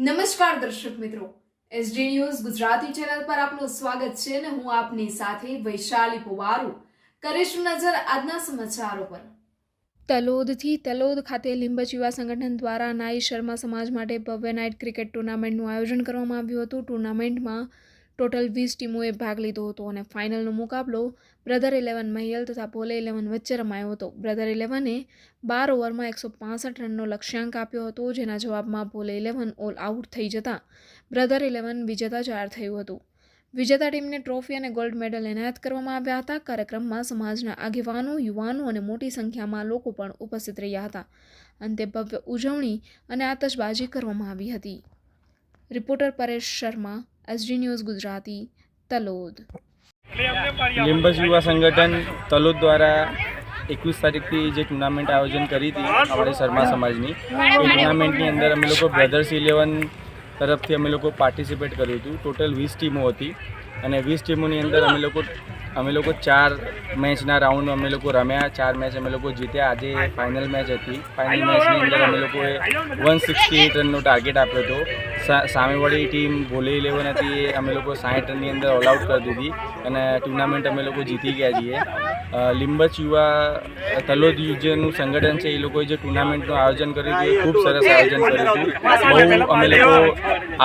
નમસ્કાર દર્શક મિત્રો, એસડી ન્યૂઝ ગુજરાતી ચેનલ પર આપનું સ્વાગત છે અને હું આપની સાથે વૈશાલી પુવારુ કરીશું નજર આજના સમાચારો પર। તલોદથી તલોદ ખાતે લીંબચ યુવા સંગઠન દ્વારા નાઈ શર્મા સમાજ માટે ભવ્ય નાઇટ ક્રિકેટ ટુર્નામેન્ટનું આયોજન કરવામાં આવ્યું હતું। ટુર્નામેન્ટમાં ટોટલ 20 ટીમોએ ભાગ લીધો હતો અને ફાઇનલનો મુકાબલો બ્રધર 11 મહિયલ તથા ભોલે 11 વચ્ચે રમાયો હતો। બ્રધર 11એ 12 ઓવરમાં 165 રનનો લક્ષ્યાંક આપ્યો હતો, જેના જવાબમાં ભોલે 11 ઓલ આઉટ થઈ જતા બ્રધર 11 વિજેતા જાહેર થયું હતું। વિજેતા ટીમને ટ્રોફી અને ગોલ્ડ મેડલ એનાયત કરવામાં આવ્યા હતા। કાર્યક્રમમાં સમાજના આગેવાનો, યુવાનો અને મોટી સંખ્યામાં લોકો પણ ઉપસ્થિત રહ્યા હતા। અંતે ભવ્ય ઉજવણી અને આતશબાજી કરવામાં આવી હતી। Reporter Paresh Sharma, SD news Gujarati, Talod. Limbach યુવા સંગઠન તલોદ દ્વારા 21 તારીખથી જે ટુર્નામેન્ટ આયોજન કરી હતી આપણે શર્મા સમાજની, એ ટુર્નામેન્ટની અંદર અમે લોકો બ્રધર્સ 11 તરફથી અમે લોકો પાર્ટિસિપેટ કર્યું હતું। ટોટલ 20 ટીમો હતી અને 20 ટીમોની અંદર અમે લોકો 4 મેચના રાઉન્ડ અમે લોકો રમ્યા, 4 મેચ અમે લોકો જીત્યા। આજે ફાઇનલ મેચ હતી। ફાઇનલ મેચની અંદર અમે લોકોએ 168 રનનો ટાર્ગેટ આપ્યો હતો। સામેવાળી ટીમ ભોલે 11 હતી, એ અમે લોકો 60 રનની અંદર ઓલ આઉટ કરી દીધી અને ટુર્નામેન્ટ અમે લોકો જીતી ગયા છીએ। લીંબચ યુવા તલોદ યુજનું સંગઠન છે, એ લોકોએ જે ટુર્નામેન્ટનું આયોજન કર્યું હતું એ ખૂબ સરસ આયોજન કર્યું હતું। બહુ અમે લોકો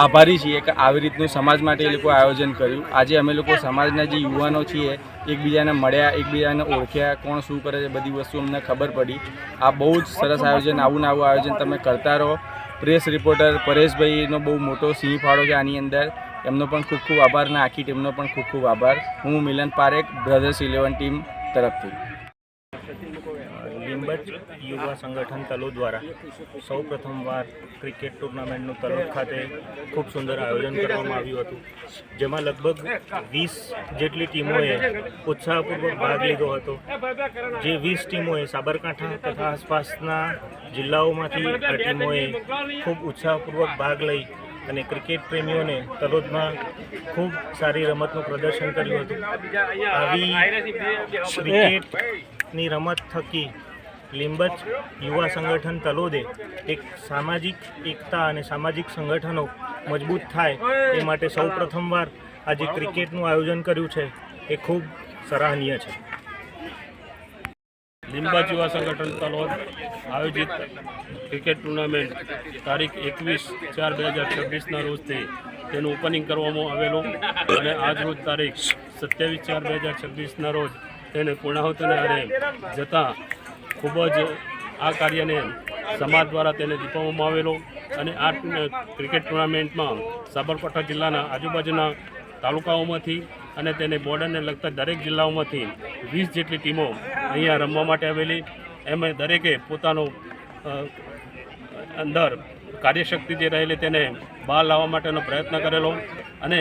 આભારી છીએ કે આવી રીતનું સમાજ માટે એ લોકો આયોજન કર્યું। આજે અમે લોકો સમાજના જે યુવાનો છીએ એકબીજાને મળ્યા, એકબીજાને ઓળખ્યા, કોણ શું કરે છે બધી વસ્તુ અમને ખબર પડી। આ બહુ જ સરસ આયોજન, આવું આયોજન તમે કરતા રહો। પ્રેસ રિપોર્ટર પરેશભાઈનો બહુ મોટો સિંહ ફાળો છે આની અંદર, એમનો પણ ખૂબ ખૂબ આભાર અને આખી ટીમનો પણ ખૂબ ખૂબ આભાર। હું મિલન પારેખ, બ્રધર્સ 11 ટીમ તરફથી। લીંબચ યુવા સંગઠન તલોદ દ્વારા સૌ પ્રથમવાર ક્રિકેટ ટુર્નામેન્ટનું તલોદ ખાતે ખૂબ સુંદર આયોજન કરવામાં આવ્યું હતું, જેમાં લગભગ 20 જેટલી ટીમોએ ઉત્સાહપૂર્વક ભાગ લીધો હતો। જે 20 ટીમોએ સાબરકાંઠા તથા આસપાસના જિલ્લાઓમાંથી આ ટીમોએ ખૂબ ઉત્સાહપૂર્વક ભાગ લઈ અને ક્રિકેટ પ્રેમીઓને તલોદમાં ખૂબ સારી રમતનું પ્રદર્શન કર્યું હતું। આવી ક્રિકેટની રમત થકી લીંબચ યુવા સંગઠન તલોદે એક સામાજિક એકતા અને સામાજિક સંગઠનો મજબૂત થાય એ માટે સૌ પ્રથમવાર આજે ક્રિકેટનું આયોજન કર્યું છે, એ ખૂબ સરાહનીય છે। લીંબચ યુવા સંગઠન તલોદ આયોજિત ક્રિકેટ ટુર્નામેન્ટ તારીખ 21/4/2026ના રોજથી તેનું ઓપનિંગ કરવામાં આવેલું અને આજ રોજ તારીખ 27/4/2026ના રોજ તેને પૂર્ણાહુતિને આરે જતાં ખૂબ જ આ કાર્યને સમાજ દ્વારા તેને દીપવામાં આવેલો અને આ ક્રિકેટ ટુર્નામેન્ટમાં સાબરકાંઠા જિલ્લાના આજુબાજુના તાલુકાઓમાંથી અને તેને બોર્ડરને લગતા દરેક જિલ્લાઓમાંથી 20 જેટલી ટીમો અહીંયા રમવા માટે આવેલી। એમાં દરેકે પોતાનો અંદર કાર્યશક્તિ જે રહેલી તેને બહાર લાવવા માટેનો પ્રયત્ન કરેલો અને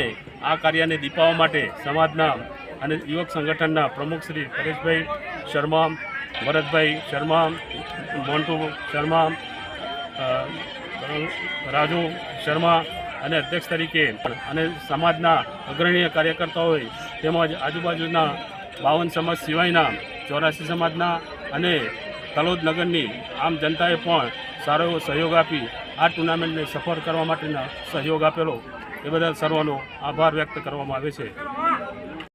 આ કાર્યને દીપાવવા માટે સમાજના અને યુવક સંગઠનના પ્રમુખ શ્રી પરેશભાઈ શર્મા, ભરતભાઈ શર્મા, મોન્ટુ શર્મા, રાજુ શર્મા અને અધ્યક્ષ તરીકે અને સમાજના અગ્રણીય કાર્યકર્તાઓએ તેમજ આજુબાજુના 52 સમાજ સિવાયના 84 સમાજના અને તલોદ નગરની આમ જનતાએ પણ સારો એવો સહયોગ આપી આ ટુર્નામેન્ટને સફળ કરવા માટેના સહયોગ આપેલો, એ બદલ સર્વનો આભાર વ્યક્ત કરવામાં આવે છે।